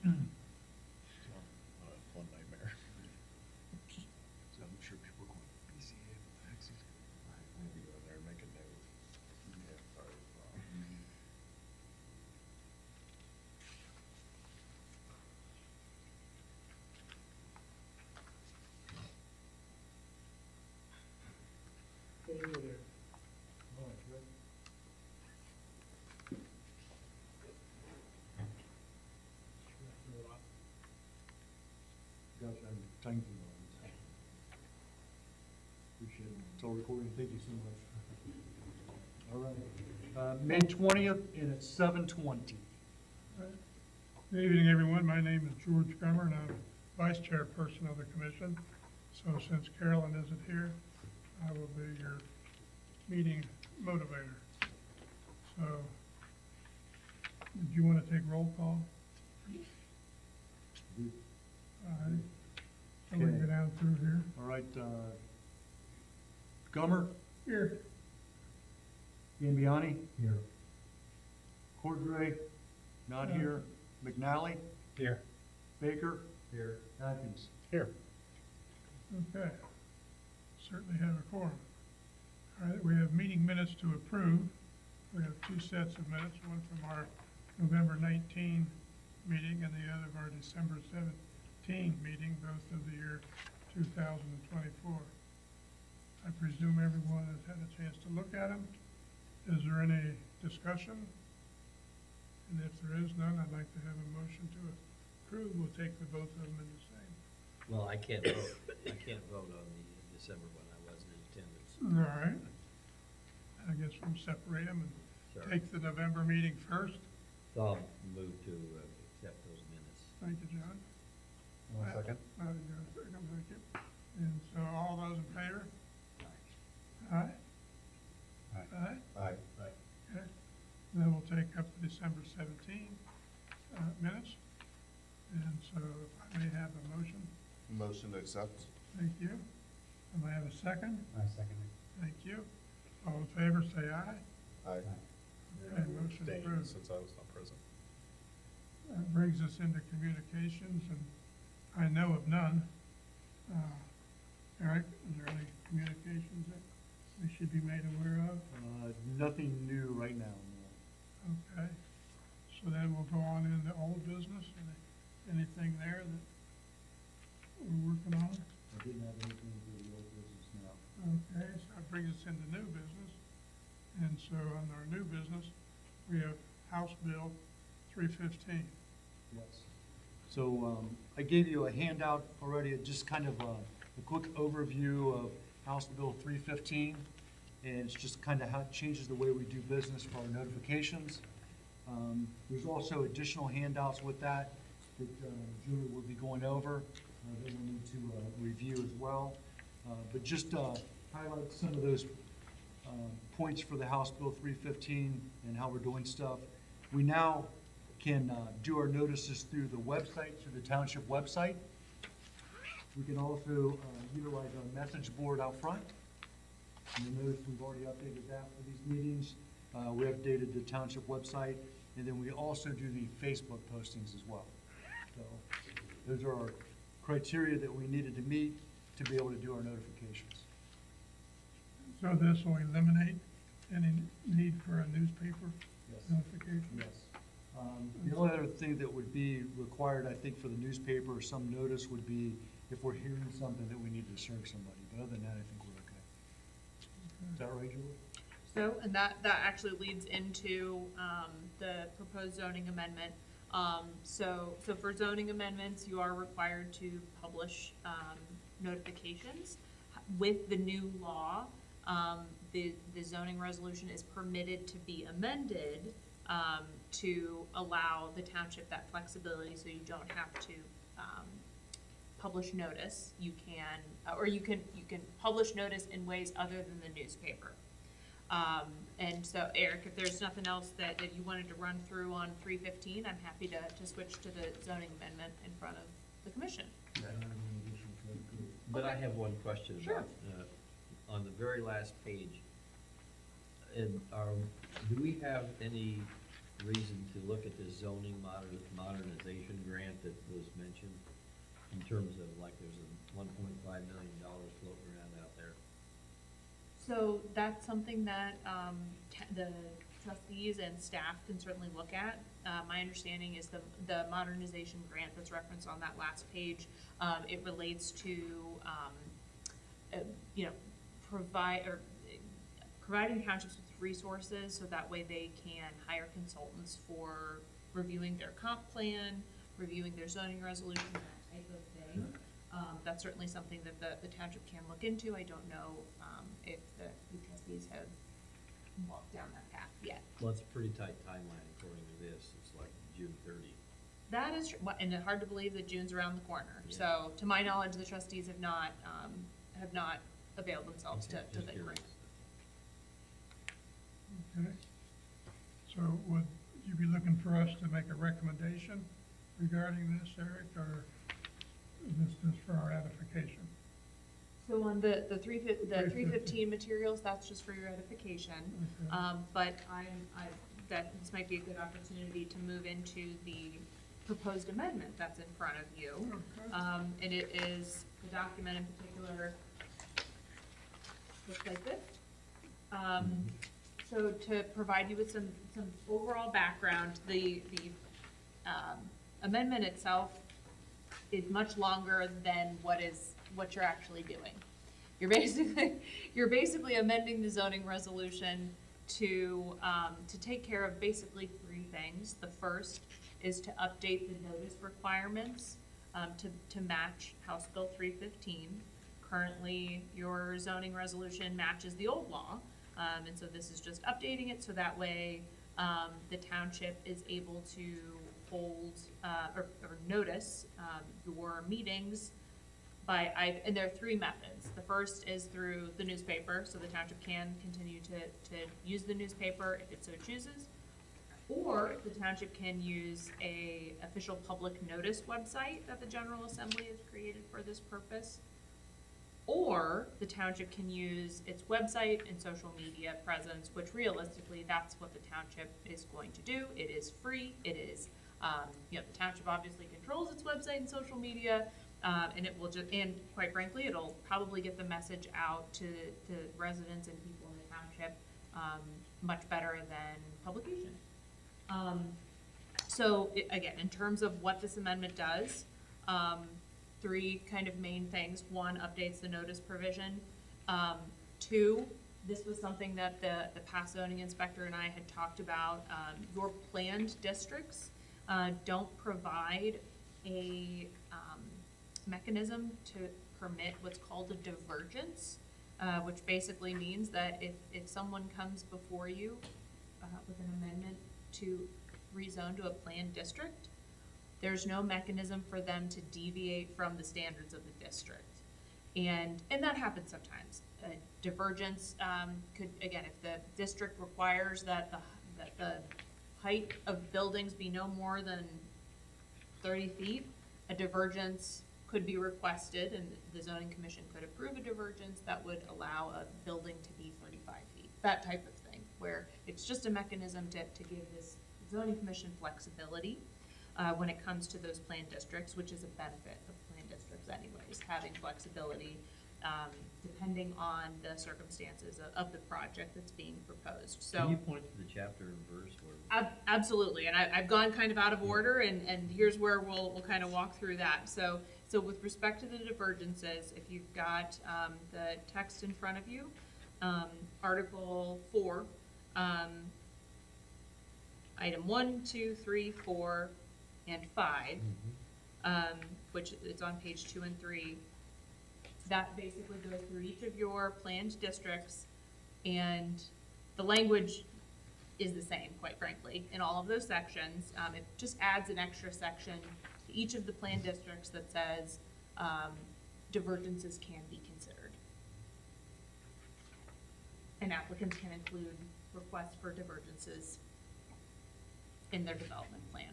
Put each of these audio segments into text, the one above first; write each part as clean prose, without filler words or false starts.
One nightmare. So I'm sure people are going, BCA, what the heck's he doing? Maybe go in there and make a note. Yeah, sorry. Gosh, I'm thankful. Appreciate it. It's all recording. Thank you so much. All right. May 20th, and it's 7:20. Good evening, everyone. My name is George Gummer, and I'm Vice Chairperson of the Commission. So since Carolyn isn't here, I will be your meeting motivator. So, do you want to take roll call? All right. So we can go down through here. All right. Gummer, Here. Gambiani, Here. Cordray, not No. here. McNally, Here. Baker, Here. Atkins. Here. Okay. Certainly have a quorum. All right, we have meeting minutes to approve. We have two sets of minutes, one from our November 19 meeting and the other of our December 17 meeting, both of the year 2024. I presume everyone has had a chance to look at them. Is there any discussion? And if there is none, I'd like to have a motion to approve. We'll take the both of them in the same. Well, I can't vote. I can't vote on the December one. I wasn't in attendance. All right. I guess we'll separate them and Sure. take the November meeting first. So I'll move to accept those minutes. Thank you, John. One second. Thank you. And so all those in favor? Aye? Aye. Aye? Aye. Okay. Then we'll take up the December 17 minutes. And so if I may have a motion, Motion to accept. thank you. And I have a second? I second it. Thank you. All in favor, say aye. Aye. Okay, motion Abstain, approved. since I was not present. That brings us into communications, and I know of none. Eric, is there any communications that we should be made aware of? Nothing new right now. No. Okay, so then we'll go on into old business. Anything there that we're working on? I didn't have anything to do with the old business now. Okay, so that brings us into new business. And so on our new business, we have House Bill 315. Yes. So I gave you a handout already, just kind of a quick overview of House Bill 315. And it's just kind of how it changes the way we do business for our notifications. There's also additional handouts with that Julie will be going over that we need to review as well. But just highlight some of those points for the House Bill 315 and how we're doing stuff. We now can do our notices through the website, through the township website. We can also utilize our message board out front. And you'll notice we've already updated that for these meetings. We updated the township website, and then we also do the Facebook postings as well. So those are our criteria that we needed to meet to be able to do our notifications. So this will eliminate any need for a newspaper Yes. notification? Yes. The only other thing that would be required, I think, for the newspaper or some notice would be if we're hearing something that we need to serve somebody. But other than that, I think we're okay. Is that right, Julie? So, and that actually leads into the proposed zoning amendment. So for zoning amendments, you are required to publish notifications. With the new law, the zoning resolution is permitted to be amended to allow the township that flexibility, so you don't have to publish notice. You can, or you can publish notice in ways other than the newspaper. And so, Eric, if there's nothing else that you wanted to run through on 315, I'm happy to switch to the zoning amendment in front of the commission. But I have one question. Sure. About, on the very last page, and do we have any reason to look at this zoning modernization grant mention in terms of like there's a $1.5 million floating around out there? So that's something that the trustees and staff can certainly look at. My understanding is the modernization grant that's referenced on that last page, it relates to, providing townships with resources so that way they can hire consultants for reviewing their comp plan, reviewing their zoning resolution, that type of thing. That's certainly something that the township can look into. I don't know if the trustees have walked down that path yet. Well, it's a pretty tight timeline according to this. It's like June 30. That is true, and it's hard to believe that June's around the corner. Yeah. So, to my knowledge, the trustees have not availed themselves Okay, to just the curious. grant. Okay. So would you be looking for us to make a recommendation regarding this, Eric, or is this just for our edification? So on the 315 315 materials, that's just for your edification. Okay. But this might be a good opportunity to move into the proposed amendment that's in front of you. Okay. And it is, the document in particular looks like this. So to provide you with some overall background, the amendment itself is much longer than what you're actually doing. You're basically amending the zoning resolution to take care of basically three things. The first is to update the notice requirements to match House Bill 315. Currently, your zoning resolution matches the old law, and so this is just updating it so that way the township is able to hold or notice your meetings and there are three methods. The first is through the newspaper, so the township can continue to use the newspaper if it so chooses. Or the township can use a official public notice website that the General Assembly has created for this purpose. Or the township can use its website and social media presence, which realistically, that's what the township is going to do. It is free. It is, the township obviously controls its website and social media, and it will and quite frankly, it'll probably get the message out to residents and people in the township much better than publication. Again, in terms of what this amendment does, three kind of main things. One, updates the notice provision. Two, this was something that the past zoning inspector and I had talked about. Your planned districts don't provide a mechanism to permit what's called a divergence, which basically means that if someone comes before you with an amendment to rezone to a planned district, there's no mechanism for them to deviate from the standards of the district. And that happens sometimes. Divergence could, again, if the district requires that the height of buildings be no more than 30 feet, a divergence could be requested, and the zoning commission could approve a divergence that would allow a building to be 35 feet, that type of thing, where it's just a mechanism to give this zoning commission flexibility when it comes to those planned districts, which is a benefit of planned districts anyways, having flexibility depending on the circumstances of the project that's being proposed. So Can you point to the chapter and verse where? Absolutely, and I've gone kind of out of order, and here's where we'll kind of walk through that. So with respect to the divergences, if you've got the text in front of you, Article 4, item 1, 2, 3, 4, and 5, which it's on page 2 and 3, that basically goes through each of your planned districts, and the language is the same, quite frankly, in all of those sections. It just adds an extra section to each of the planned districts that says divergences can be considered. And applicants can include requests for divergences in their development plan.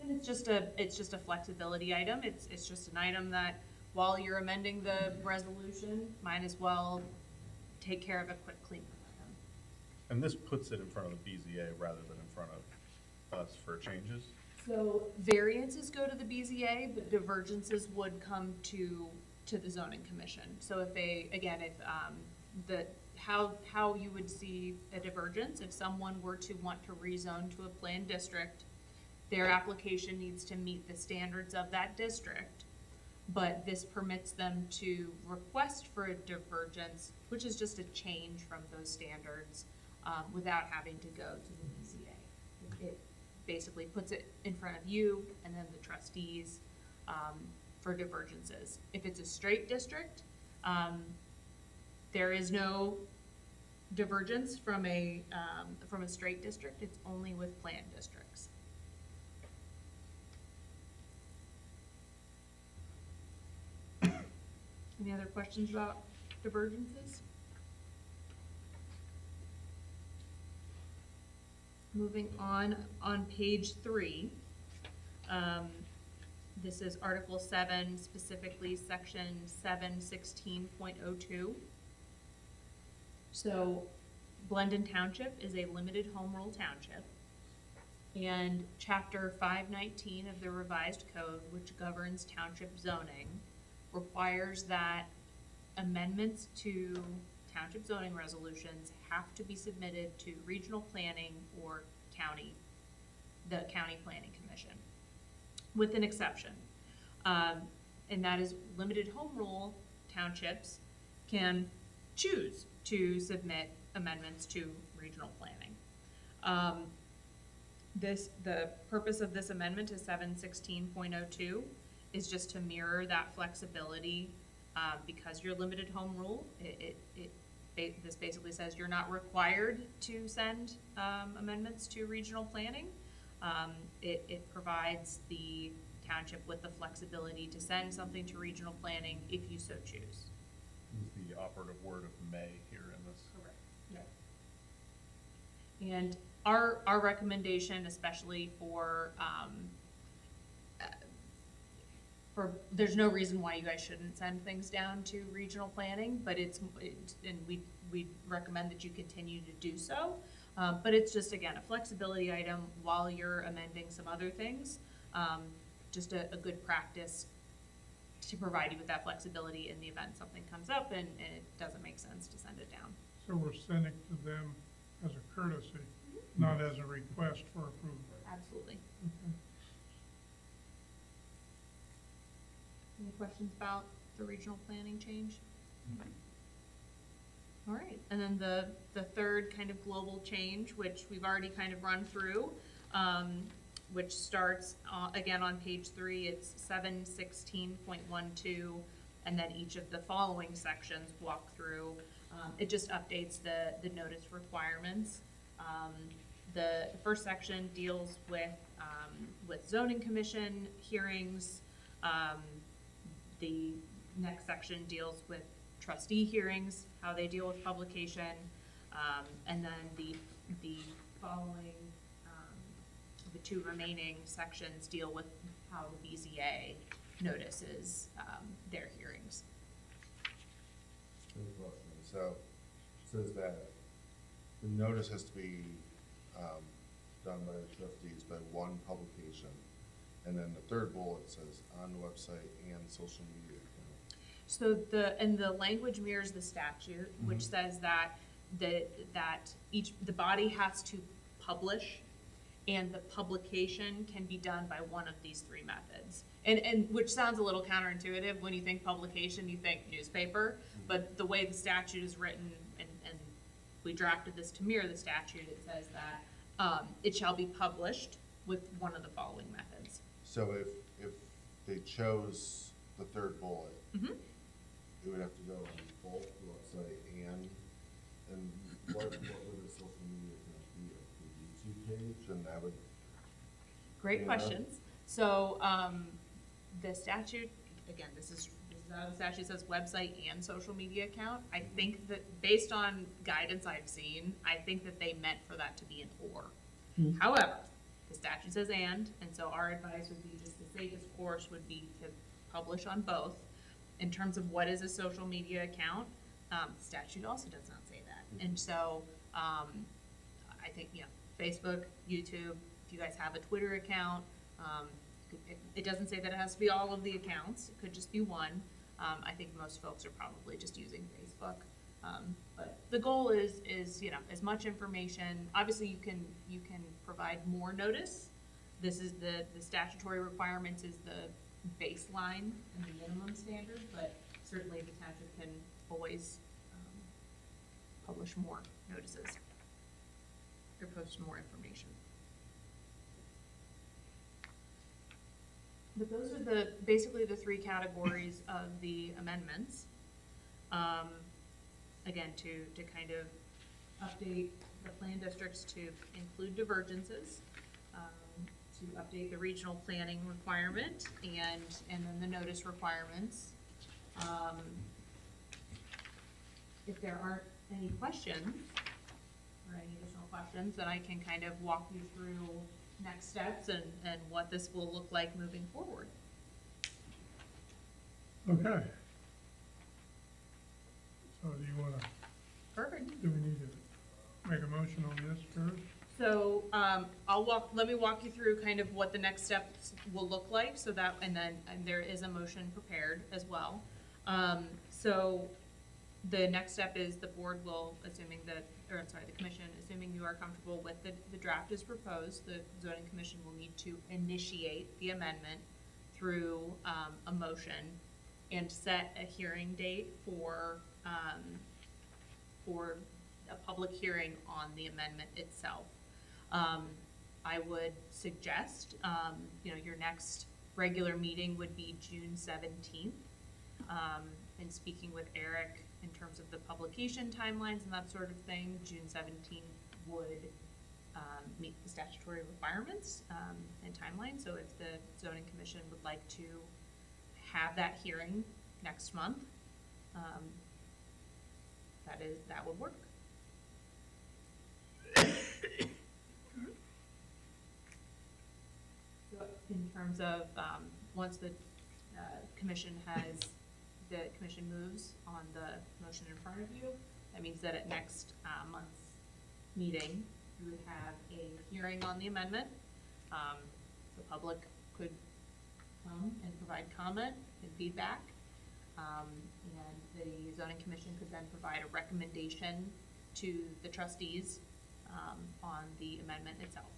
And it's just a flexibility item. It's just an item that while you're amending the resolution, might as well take care of a quick cleanup item. And this puts it in front of the BZA rather than in front of us for changes? So variances go to the BZA, but divergences would come to the zoning commission. So if how you would see a divergence, if someone were to want to rezone to a planned district, their application needs to meet the standards of that district, but this permits them to request for a divergence, which is just a change from those standards, without having to go to the BZA. It basically puts it in front of you and then the trustees for divergences. If it's a straight district, there is no divergence from a straight district. It's only with planned districts. Any other questions about divergences? Moving on page 3, this is Article 7, specifically Section 716.02. So Blendon Township is a limited home rule township, and Chapter 519 of the revised code, which governs township zoning, requires that amendments to township zoning resolutions have to be submitted to regional planning or the county planning commission, with an exception. And that is limited home rule townships can choose to submit amendments to regional planning. The purpose of this amendment to 716.02 is just to mirror that flexibility, because your limited home rule, this basically says you're not required to send amendments to regional planning. It provides the township with the flexibility to send something to regional planning if you so choose. Is the operative word of may here in this? Correct. Yeah. And our recommendation, especially for there's no reason why you guys shouldn't send things down to regional planning, but and we recommend that you continue to do so. But it's just, again, a flexibility item while you're amending some other things. Just a good practice to provide you with that flexibility in the event something comes up and it doesn't make sense to send it down. So we're sending to them as a courtesy, not as a request for approval. Absolutely. Okay. Any questions about the regional planning change? All right, and then the third kind of global change, which we've already kind of run through, which starts again on page 3. It's 716.12, and then each of the following sections walk through. It just updates the notice requirements. The first section deals with zoning commission hearings. The next section deals with trustee hearings, how they deal with publication, and then the following, the 2 remaining sections deal with how the BZA notices their hearings. So it says that the notice has to be done by the trustees by 1 publication. And then the third bullet says on the website and social media account. So the language mirrors the statute, which says that the body has to publish, and the publication can be done by one of these 3 methods. And which sounds a little counterintuitive. When you think publication, you think newspaper, but the way the statute is written, and we drafted this to mirror the statute, it says that it shall be published with one of the following methods. So if they chose the third bullet, it would have to go on both the website and what would the social media account be? The YouTube page, and that would. Great Yeah. questions. So the statute, again, this is how the statute says website and social media account. I think that based on guidance I've seen, I think that they meant for that to be an or. However, the statute says and so our advice would be, just the safest course would be to publish on both. In terms of what is a social media account, the statute also does not say that. And so I think, Facebook, YouTube, if you guys have a Twitter account, It doesn't say that it has to be all of the accounts, it could just be one. I think most folks are probably just using Facebook. But the goal is, you know, as much information, obviously you can provide more notice. This is the statutory requirements is the baseline and the minimum standard, but certainly the township can always, publish more notices or post more information. But those are basically the three categories of the amendments. Again, to kind of update the plan districts to include divergences, to update the regional planning requirement and then the notice requirements. If there aren't any questions or any additional questions, then I can kind of walk you through next steps and what this will look like moving forward. Okay. So do you wanna, Perfect. do we need to make a motion on this first? So, let me walk you through kind of what the next steps will look like, so that, and there is a motion prepared as well. So, the next step is the board will, the commission, assuming you are comfortable with the draft as proposed, the zoning commission will need to initiate the amendment through, a motion and set a hearing date for a public hearing on the amendment itself. I would suggest, your next regular meeting would be June 17th. And speaking with Eric in terms of the publication timelines and that sort of thing, June 17th would meet the statutory requirements and timeline. So if the zoning commission would like to have that hearing next month, that would work. So in terms of, once the commission moves on the motion in front of you, that means that at next month's meeting, you would have a hearing on the amendment. The public could come and provide comment and feedback. And the zoning commission could then provide a recommendation to the trustees on the amendment itself.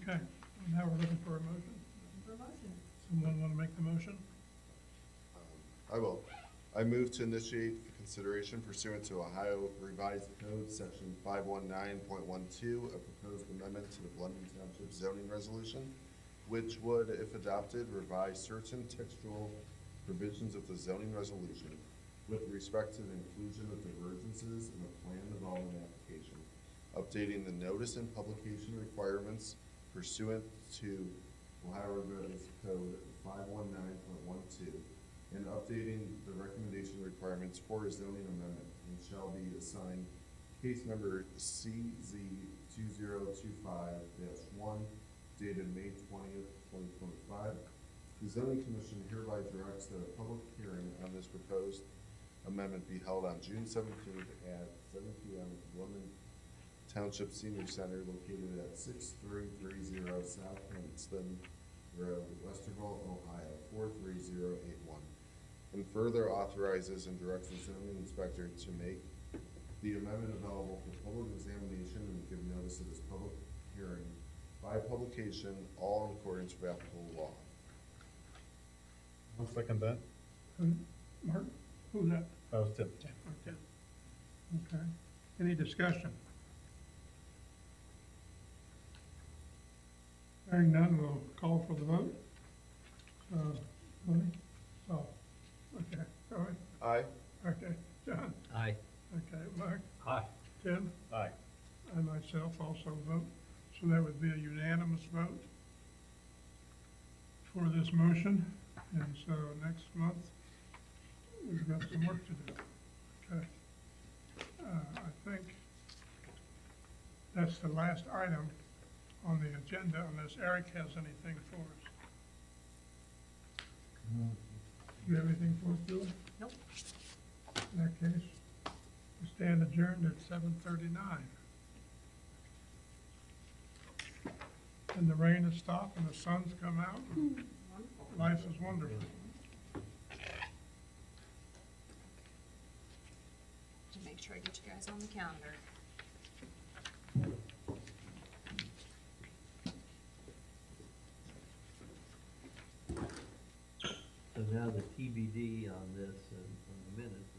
Okay, now we're looking for a motion. For a motion. Someone wanna make the motion? I will. I move to initiate consideration pursuant to Ohio Revised Code, section 519.12, a proposed amendment to the Blunden Township zoning resolution, which would, if adopted, revise certain textual provisions of the zoning resolution with respect to the inclusion of divergences in the plan development application, updating the notice and publication requirements pursuant to Ohio Revised Code 519.12, and updating the recommendation requirements for a zoning amendment, and shall be assigned case number CZ 2025-1, dated May 20th, 2025. The zoning commission hereby directs that a public hearing on this proposed amendment be held on June 17th at 7 p.m. at the Blunden Township Senior Center, located at 6330 South Hempstead Road, Westerville, Ohio 43081. And further authorizes and directs the zoning inspector to make the amendment available for public examination and give notice of this public hearing by publication, all in accordance with applicable law. I'll second that. Mark, who's that? That was Tim. Okay. Okay, any discussion? Hearing none, we'll call for the vote. Tony? Oh, okay, Troy? Aye. Okay, John? Aye. Okay, Mark? Aye. Tim? Aye. I myself also vote, so that would be a unanimous vote for this motion, and so next month, we've got some work to do. Okay. I think that's the last item on the agenda, unless Eric has anything for us. You have anything for us, Julie? Nope. In that case, we stand adjourned at 7:39. and the rain has stopped and the sun's come out. And life is wonderful. To make sure I get you guys on the calendar. So now the TBD on this and on the minutes